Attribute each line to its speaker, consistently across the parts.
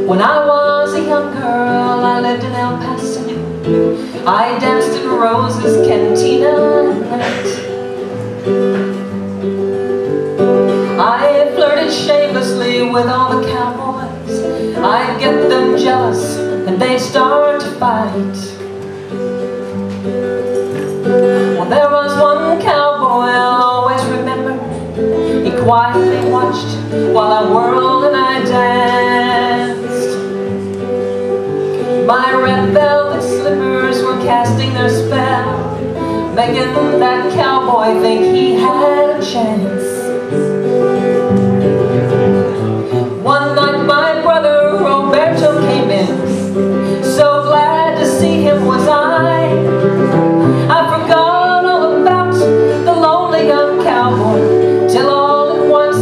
Speaker 1: When I was a young girl, I lived in El Paso. I danced in Rose's cantina at night. I flirted shamelessly with all the cowboys. I'd get them jealous and they'd start to fight. Well, there was one cowboy I'll always remember. He quietly watched while I whirled and I danced. My red velvet slippers were casting their spell, making that cowboy think he had a chance. One night my brother Roberto came in. So glad to see him was I. I forgot all about the lonely young cowboy, till all at once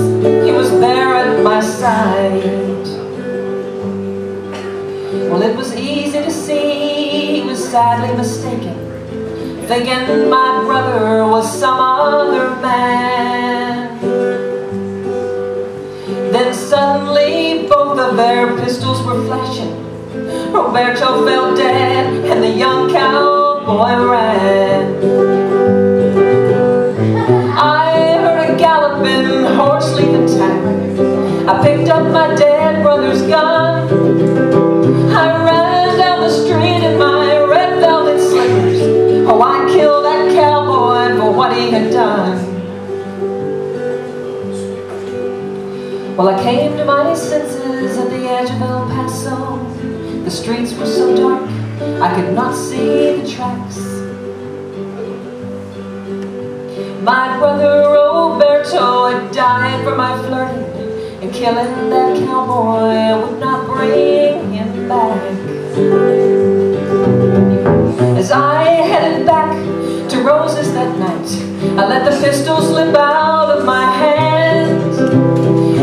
Speaker 1: he was there at my side. Well, it was easy to see he was sadly mistaken, thinking my brother was some other man. Then suddenly both of their pistols were flashing. Roberto fell dead and the young cowboy ran. I heard a galloping horse leave the tavern. I picked up my dead brother's gun. I ran down the street in my red velvet slippers. Oh, I killed that cowboy for what he had done. Well, I came to my senses at the edge of El Paso. The streets were so dark, I could not see the tracks. My brother Roberto had died for my flirting, and killing that cowboy would not bring him back. As I headed back to Rose's that night, I let the pistol slip out of my hands.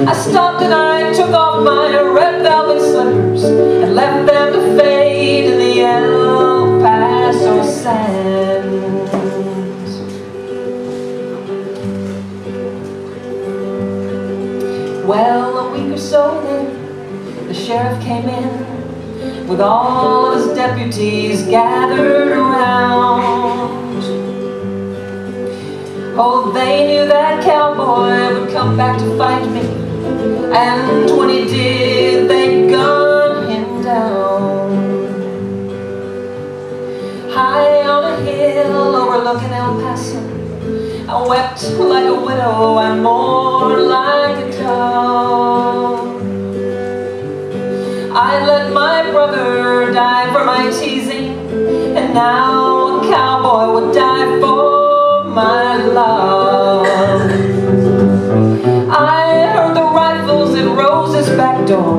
Speaker 1: I stopped and I took off my red velvet slippers and left them to fade in the El Paso sands. Well, a week or so later, the sheriff came in with all of his deputies gathered around. Oh, they knew that cowboy would come back to fight me, and when he did, they gunned him down. High on a hill overlooking El Paso, I wept like a widow, I mourned like a dove. I let my brother die for my teasing, and now a cowboy would die for my love. I heard the rifles at Rose's back door.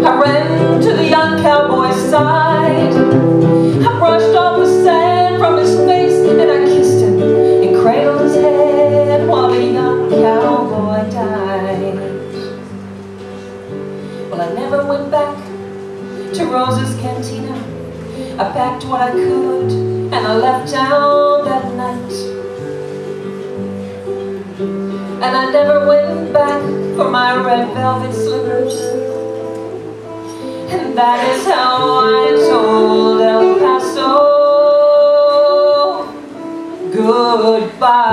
Speaker 1: I ran to the young cowboy's side. I brushed off the sand from his face and I kissed him and cradled his head while the young cowboy died. Well, I never went back to Rose's cantina. I packed what I could and I left town that night. And I never went back for my red velvet slippers. And that is how I told El Paso goodbye.